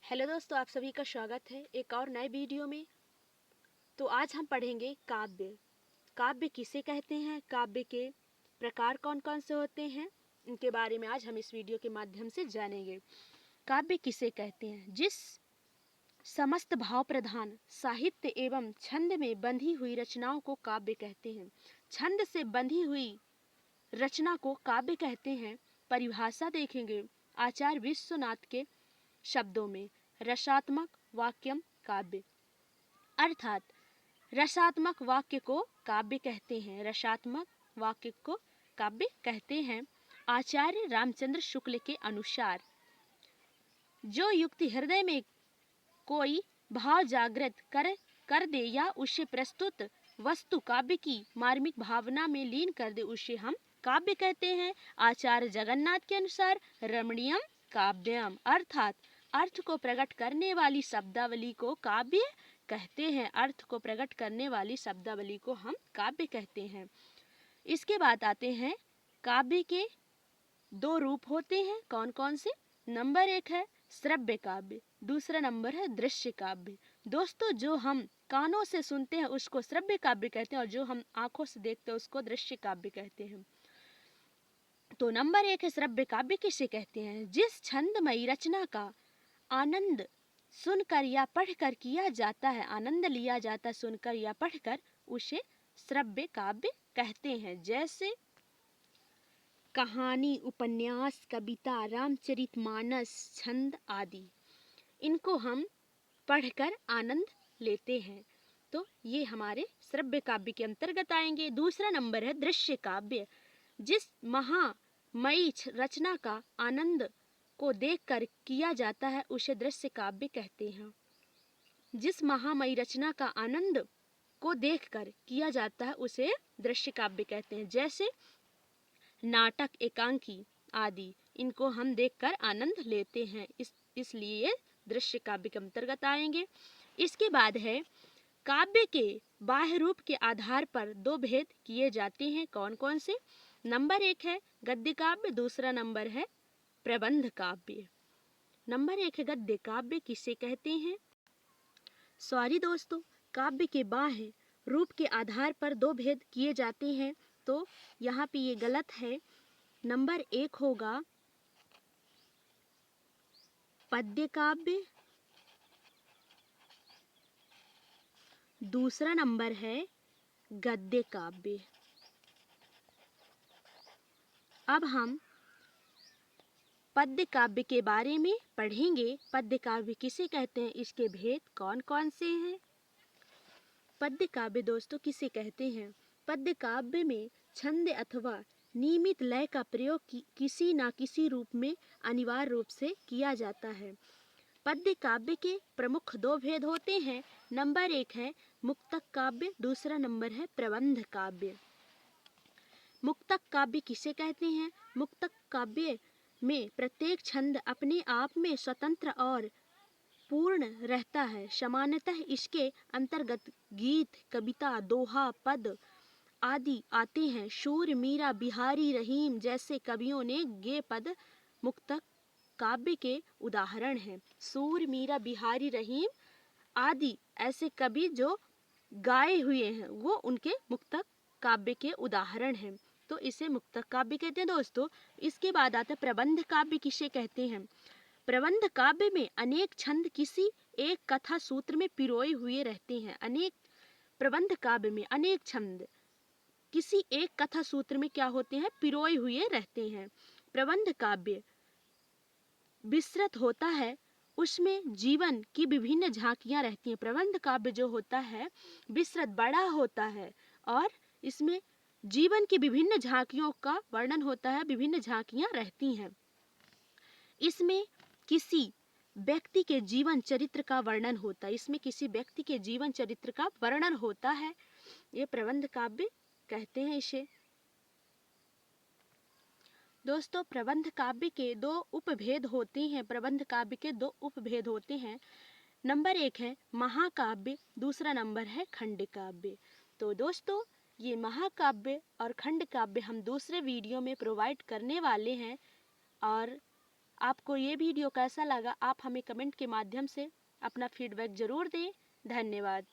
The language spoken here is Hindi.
हेलो दोस्तों, आप सभी का स्वागत है एक और नए वीडियो में। तो आज हम पढ़ेंगे काव्य। काव्य किसे कहते हैं, काव्य के प्रकार कौन कौन से होते हैं, इनके बारे में आज हम इस वीडियो के माध्यम से जानेंगे। काव्य किसे कहते हैं? जिस समस्त भाव प्रधान साहित्य एवं छंद में बंधी हुई रचनाओं को काव्य कहते हैं। छंद से बंधी हुई रचना को काव्य कहते हैं। परिभाषा देखेंगे आचार्य विश्वनाथ के शब्दों में। रसात्मक वाक्यम काव्य, अर्थात रसात्मक वाक्य को काव्य कहते हैं। रसात्मक वाक्य को काव्य कहते हैं। आचार्य रामचंद्र शुक्ल के अनुसार जो युक्ति हृदय में कोई भाव जागृत कर दे या उसे प्रस्तुत वस्तु काव्य की मार्मिक भावना में लीन कर दे, उसे हम काव्य कहते हैं। आचार्य जगन्नाथ के अनुसार रमणीयम काव्यम, अर्थात अर्थ को प्रकट करने वाली शब्दावली को काव्य कहते हैं। अर्थ को प्रकट करने वाली शब्दावली को हम काव्य कहते हैं। इसके बाद आते हैं काव्य के दो रूप होते हैं। कौन कौन से? नंबर 1 है श्रव्य काव्य, दूसरा नंबर है दृश्य काव्य। दोस्तों, जो हम कानों से सुनते हैं उसको श्रव्य काव्य कहते हैं और जो हम आंखों से देखते हैं उसको दृश्य काव्य कहते हैं। तो नंबर 1 है श्रव्य काव्य। किसे कहते हैं? जिस छंदमयी रचना का आनंद सुनकर या पढ़कर किया जाता है, आनंद लिया जाता है सुनकर या पढ़कर, उसे श्रव्य काव्य कहते हैं। जैसे कहानी, उपन्यास, कविता, रामचरितमानस, छंद आदि, इनको हम पढ़कर आनंद लेते हैं, तो ये हमारे श्रव्य काव्य के अंतर्गत आएंगे। दूसरा नंबर है दृश्य काव्य। जिस महामयी रचना का आनंद को देखकर किया जाता है उसे दृश्य काव्य कहते हैं। जिस महामयी रचना का आनंद को देखकर किया जाता है उसे दृश्य काव्य कहते हैं। जैसे नाटक, एकांकी आदि, इनको हम देखकर आनंद लेते हैं, इसलिए दृश्य काव्य के अंतर्गत आएंगे। इसके बाद है काव्य के बाह्य रूप के आधार पर दो भेद किए जाते हैं। कौन कौन से? नंबर 1 है गद्य काव्य, दूसरा नंबर है प्रबंध काव्य। नंबर 1 है गद्य काव्य। किसे कहते हैं? सॉरी दोस्तों, काव्य के बाह्य रूप के आधार पर दो भेद किए जाते हैं, तो यहाँ पे ये गलत है। नंबर 1 होगा पद्य काव्य, दूसरा नंबर है गद्य काव्य। अब हम पद्य काव्य के बारे में पढ़ेंगे। पद्य काव्य किसे कहते हैं, इसके भेद कौन कौन से हैं? पद्य काव्य दोस्तों किसे कहते हैं? पद्य काव्य में छंद अथवा नियमित लय का प्रयोग किसी न किसी रूप में अनिवार्य रूप से किया जाता है। पद्य काव्य के प्रमुख दो भेद होते हैं। नंबर 1 है मुक्तक काव्य, दूसरा नंबर है प्रबंध काव्य। मुक्तक काव्य किसे कहते हैं? मुक्तक काव्य में प्रत्येक छंद अपने आप में स्वतंत्र और पूर्ण रहता है। सामान्यतः इसके अंतर्गत गीत, कविता, दोहा, पद आदि आते हैं। शूर, मीरा, बिहारी, रहीम जैसे कवियों ने गे पद मुक्तक काव्य के उदाहरण हैं। सूर, मीरा, बिहारी, रहीम आदि ऐसे कवि जो गाए हुए हैं वो उनके मुक्तक काव्य के उदाहरण हैं, तो इसे मुक्तक काव्य कहते हैं दोस्तों। इसके बाद आता है प्रबंध काव्य। किसे कहते हैं? प्रबंध काव्य में अनेक छंद किसी एक कथा सूत्र में पिरोए हुए रहते हैं। प्रबंध काव्य में अनेक छंद किसी एक कथा सूत्र में क्या होते हैं? पिरोए हुए रहते हैं। प्रबंध काव्य विस्तृत होता है, उसमें जीवन की विभिन्न झांकियां रहती हैं। प्रबंध काव्य जो होता है विस्तृत, बड़ा होता है और इसमें जीवन की विभिन्न झांकियों का वर्णन होता है, विभिन्न झांकियां रहती हैं। इसमें किसी व्यक्ति के जीवन चरित्र का वर्णन होता है, इसमें किसी व्यक्ति के जीवन चरित्र का वर्णन होता है, ये प्रबंध काव्य कहते हैं इसे। दोस्तों, प्रबंध काव्य के दो उपभेद होते हैं। प्रबंध काव्य के दो उपभेद होते हैं। नंबर 1 है महाकाव्य, दूसरा नंबर है खंड काव्य। तो दोस्तों, ये महाकाव्य और खंड काव्य हम दूसरे वीडियो में प्रोवाइड करने वाले हैं और आपको ये वीडियो कैसा लगा आप हमें कमेंट के माध्यम से अपना फीडबैक ज़रूर दें। धन्यवाद।